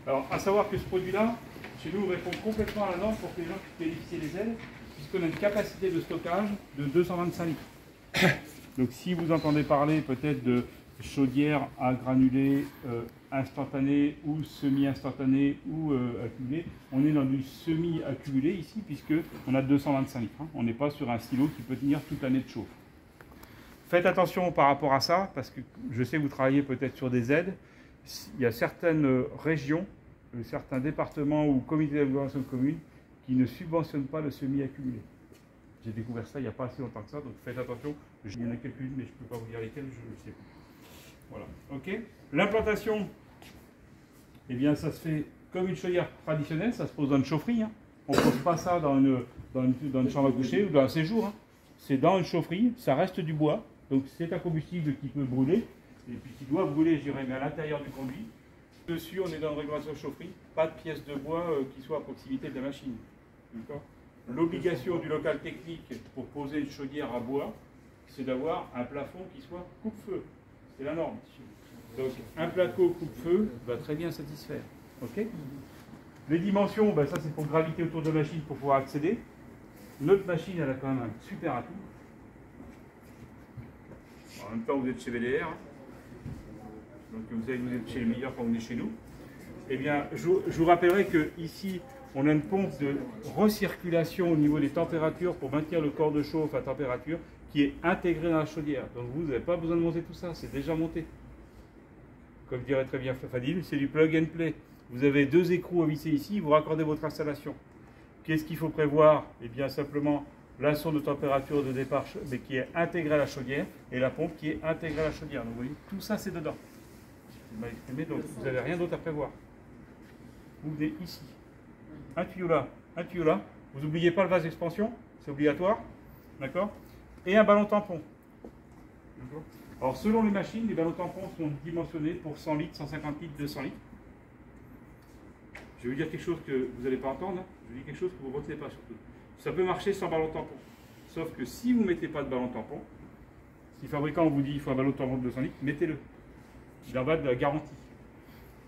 Alors, à savoir que ce produit-là, chez nous, répond complètement à la norme pour que les gens puissent bénéficier des aides, puisqu'on a une capacité de stockage de 225 litres. Donc, si vous entendez parler peut-être de chaudière à granulés instantané ou semi-instantané ou accumulé, on est dans du semi-accumulé ici, puisqu'on a 225 litres. Hein. On n'est pas sur un stylo qui peut tenir toute l'année de chauffe. Faites attention par rapport à ça, parce que je sais que vous travaillez peut-être sur des aides. Il y a certaines régions, certains départements ou comités d'agglomération commune qui ne subventionnent pas le semi-accumulé. J'ai découvert ça il n'y a pas assez longtemps que ça, donc faites attention. Il y en a quelques-unes, mais je ne peux pas vous dire lesquelles, je ne sais plus. Voilà, ok. L'implantation, eh bien, ça se fait comme une chaudière traditionnelle, ça se pose dans une chaufferie. Hein. On ne pose pas ça dans une chambre à coucher ou dans un séjour. Hein. C'est dans une chaufferie, ça reste du bois, donc c'est un combustible qui peut brûler, et puis qui doit brûler, je dirais, mais à l'intérieur du conduit. Dessus, on est dans une régulation de chaufferie, pas de pièces de bois qui soient à proximité de la machine. L'obligation du local technique pour poser une chaudière à bois, c'est d'avoir un plafond qui soit coupe-feu. C'est la norme. Donc, un placo coupe-feu va très bien satisfaire. Okay, les dimensions, ben, ça c'est pour graviter autour de la machine pour pouvoir accéder. Notre machine, elle a quand même un super atout. En même temps, vous êtes chez VDR. Hein. Donc, vous savez que vous êtes chez le meilleur quand vous êtes chez nous. Eh bien, je vous rappellerai qu'ici, on a une pompe de recirculation au niveau des températures pour maintenir le corps de chauffe à température qui est intégré dans la chaudière. Donc vous n'avez pas besoin de monter tout ça, c'est déjà monté. Comme dirait très bien Fadil, c'est du plug and play. Vous avez 2 écrous à visser ici, vous raccordez votre installation. Qu'est-ce qu'il faut prévoir? Eh bien simplement la sonde de température de départ mais qui est intégrée à la chaudière et la pompe qui est intégrée à la chaudière. Donc vous voyez, tout ça c'est dedans. Je m'ai exprimé, donc vous n'avez rien d'autre à prévoir. Vous venez ici. Un tuyau là, un tuyau là. Vous n'oubliez pas le vase d'expansion, c'est obligatoire. D'accord? Et un ballon tampon. Alors selon les machines, les ballons tampons sont dimensionnés pour 100 litres, 150 litres, 200 litres. Je vais vous dire quelque chose que vous n'allez pas entendre, je vais vous dire quelque chose que vous ne retenez pas surtout. Ça peut marcher sans ballon tampon. Sauf que si vous ne mettez pas de ballon tampon, si le fabricant vous dit qu'il faut un ballon tampon de 200 litres, mettez-le. Il en va de la garantie.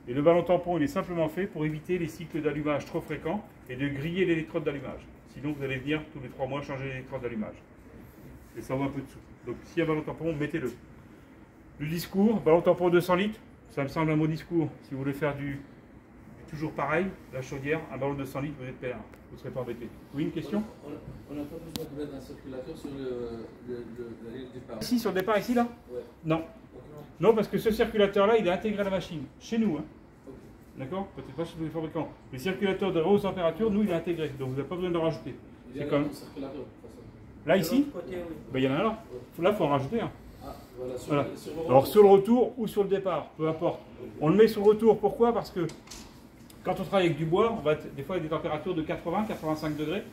Et le ballon tampon, il est simplement fait pour éviter les cycles d'allumage trop fréquents et de griller l'électrode d'allumage. Sinon, vous allez venir tous les 3 mois changer l'électrode d'allumage. Et ça vaut un peu de sous. Donc, s'il y a un ballon tampon, mettez-le. Le discours, ballon tampon 200 litres, ça me semble un bon discours. Si vous voulez faire du toujours pareil, la chaudière, un ballon de 200 litres, vous êtes père. Vous ne serez pas embêté. Oui, une question? On n'a pas besoin de mettre un circulateur sur la ligne de départ. Ici, sur le départ, ici, là? Ouais. Non. Non, parce que ce circulateur-là, il est intégré à la machine. Chez nous, hein. Okay. D'accord? Peut-être pas chez tous les fabricants. Le circulateur de haute température, nous, il est intégré. Donc, vous n'avez pas besoin de le rajouter. Il y a un circulateur, de toute façon. Là, ici? Côté, oui. Ben, il y en a un là. Là, il faut en rajouter un. Ah, voilà. Voilà. Alors, sur le retour ou sur le départ, peu importe. On le met sur le retour. Pourquoi? Parce que quand on travaille avec du bois, on va être, des fois, il y a des températures de 80-85 degrés.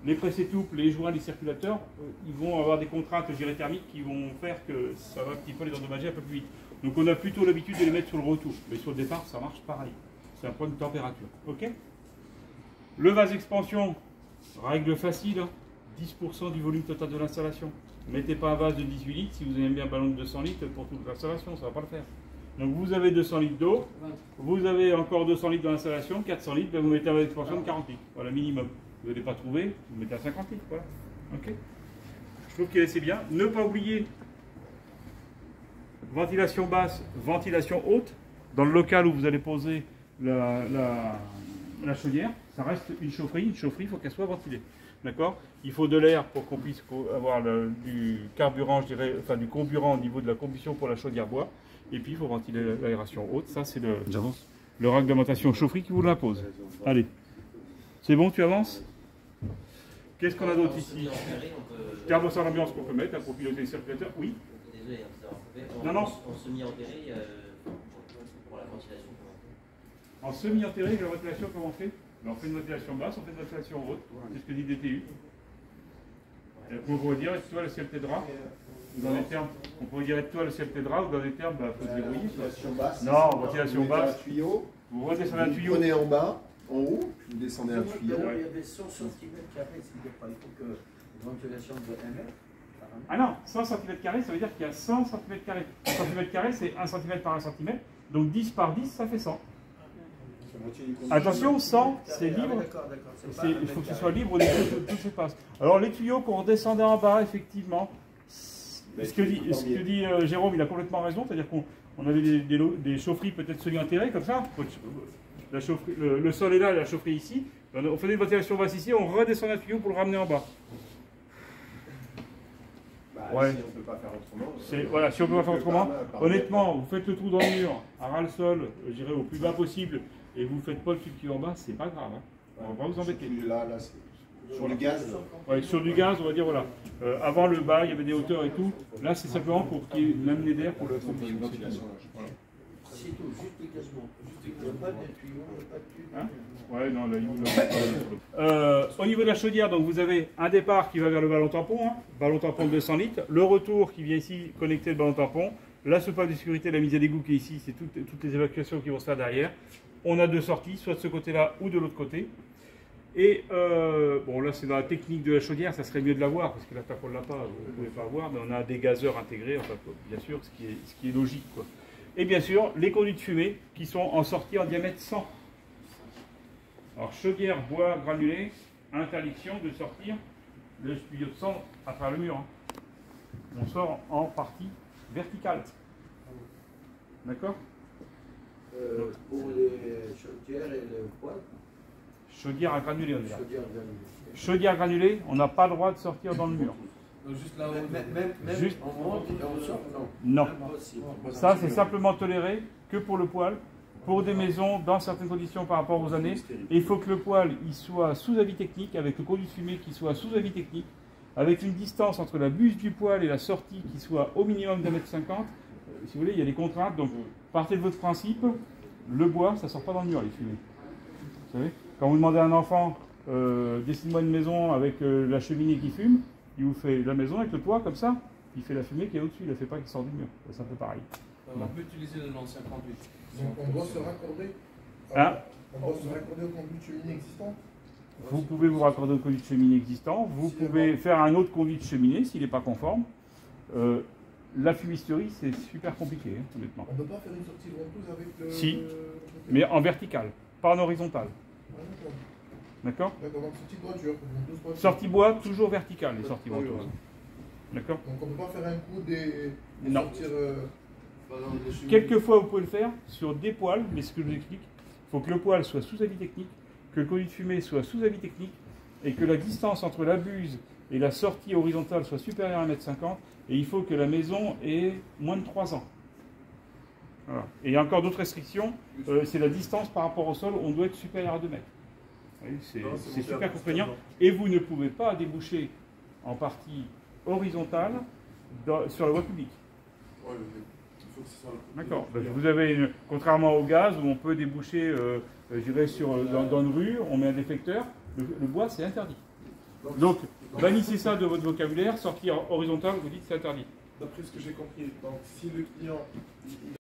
Les presse-étoupes, les joints des circulateurs, ils vont avoir des contraintes thermiques qui vont faire que ça va un petit peu les endommager un peu plus vite. Donc on a plutôt l'habitude de les mettre sur le retour. Mais sur le départ, ça marche pareil. C'est un problème de température. Ok? Le vase expansion, règle facile, 10% du volume total de l'installation. Ne mettez pas un vase de 18 litres si vous aimez bien un ballon de 200 litres pour toute l'installation, ça ne va pas le faire. Donc vous avez 200 litres d'eau, vous avez encore 200 litres dans l'installation, 400 litres, ben vous mettez un vase d'expansion de 40 litres. Voilà, minimum. Vous n'allez pas trouver, vous mettez à 50 litres. Voilà. Ok. Je trouve que c'est bien. Ne pas oublier ventilation basse, ventilation haute. Dans le local où vous allez poser la chaudière, ça reste une chaufferie. Une chaufferie, il faut qu'elle soit ventilée. D'accord? Il faut de l'air pour qu'on puisse avoir du carburant, je dirais, enfin du comburant au niveau de la combustion pour la chaudière bois. Et puis il faut ventiler l'aération haute. Ça, c'est le réglementation chaufferie qui vous l'impose. Allez. C'est bon, tu avances? Qu'est-ce qu'on a d'autre ici? Carboxyl ambiance qu'on peut mettre pour piloter les circulateurs. Oui. Désolé, non, non. En semi-enterré, pour la ventilation, comment on fait? En semi-enterré, la ventilation, comment on fait? On fait une ventilation basse, on fait une ventilation haute. C'est ce que dit DTU. On pourrait dire, toi, le ciel t'aidera. Dans des termes, on pourrait dire, toi, le ciel t'aidera, ou dans des termes, il faut se débrouiller. Ventilation basse. Non, ventilation basse. Un tuyau. Vous redescendez un tuyau. Vous prenez en bas. En haut, vous descendez un tuyau. Il y avait 100 cm², c'est-à-dire qu'il faut que une ventilation de 1 mètre. Ah non, 100 cm², ça veut dire qu'il y a 100 cm². 1 cm², c'est 1 cm par 1 cm. Donc 10 par 10, ça fait 100. Attention, sans, c'est libre. D'accord, d'accord. Il faut que ce soit libre au niveau de tout l'espace. Alors les tuyaux, pour redescendre en bas, effectivement, ce que dit Jérôme, il a complètement raison, c'est-à-dire qu'on avait des chaufferies peut-être semi-enterrées comme ça. Le sol est là, la chaufferie ici. On faisait une ventilation basse ici, on redescend un tuyau pour le ramener en bas. Ouais. Si on ne peut pas faire autrement. Voilà, si on ne peut pas faire autrement, honnêtement, vous faites le trou dans le mur, à ras le sol, je dirais au plus bas possible, et vous ne faites pas le tuyau en bas, c'est pas grave. Hein. On va pas vous embêter. Là, sur le gaz. Ouais, sur du gaz, on va dire, voilà. Avant le bas, il y avait des hauteurs et tout. Là, c'est simplement pour qu'il y ait une amenée d'air pour le une ventilation. C'est tout, juste l'éclatement. Il n'y a pas de tuyau, il n'y a pas de tube. Hein? Ouais, non, là, au niveau de la chaudière, donc vous avez un départ qui va vers le ballon tampon, hein, ballon tampon de 200 litres, le retour qui vient ici connecter le ballon tampon, la soupape de sécurité, la mise à l'égout qui est ici, c'est toutes les évacuations qui vont se faire derrière. On a deux sorties, soit de ce côté-là ou de l'autre côté. Et bon, là c'est dans la technique de la chaudière, ça serait mieux de l'avoir, parce que la tape on ne l'a pas, vous ne pouvez pas avoir, mais on a des gazeurs intégrés, enfin, bien sûr, ce qui est logique, quoi. Et bien sûr, les conduits de fumée qui sont en sortie en diamètre 100. Alors, chaudière, bois, granulé, interdiction de sortir le tuyau de sang à travers le mur. Hein. On sort en partie verticale. D'accord? Pour les chaudières et les poêles. Chaudière à granulé, on dit. Chaudière granulée. Chaudière granulée, on n'a pas le droit de sortir dans le mur. Donc juste là-haut. Même Juste- on monte et on sort, Non. non. Impossible. Ça, c'est simplement toléré que pour le poêle, pour des maisons, dans certaines conditions par rapport aux années. Et il faut que le poêle il soit sous avis technique, avec le conduit de fumée qui soit sous avis technique, avec une distance entre la buse du poêle et la sortie qui soit au minimum d'1,50 m. Si vous voulez, il y a des contraintes. Donc, partez de votre principe, le bois, ça ne sort pas dans le mur, les fumées. Vous savez, quand vous demandez à un enfant, dessine-moi une maison avec la cheminée qui fume, il vous fait la maison avec le toit comme ça, il fait la fumée qui est au-dessus, il ne la fait pas qui sort du mur. C'est un peu pareil. On peut utiliser l'ancien conduit. Donc on doit se raccorder. Hein? On doit se raccorder au conduit de cheminée existant. Vous pouvez vous raccorder au conduit de cheminée existant, vous pouvez faire un autre conduit de cheminée s'il n'est pas conforme. La fumisterie, c'est super compliqué, hein, honnêtement. On ne peut pas faire une sortie ventouse avec le. Si. Mais en vertical, pas en horizontal. Ah, d'accord. D'accord? D'accord, donc sortie de voiture. ventouse pas- Sortie bois, toujours verticale, les sorties ventouses. D'accord? Donc on ne peut pas faire un coup des Non. sortir. Quelquefois, vous pouvez le faire sur des poêles, mais ce que je vous explique, il faut que le poêle soit sous avis technique, que le conduit de fumée soit sous avis technique, et que la distance entre la buse et la sortie horizontale soit supérieure à 1,50 m, et il faut que la maison ait moins de 3 ans. Voilà. Et il y a encore d'autres restrictions, c'est la distance par rapport au sol, on doit être supérieur à 2 mètres. Oui, c'est super contraignant, et vous ne pouvez pas déboucher en partie horizontale sur la voie publique. D'accord. Vous avez, contrairement au gaz, où on peut déboucher, je dirais, dans une rue, on met un déflecteur, le bois, c'est interdit. Donc, bannissez ça de votre vocabulaire, sortir horizontal, vous dites c'est interdit. D'après ce que j'ai compris, donc si le client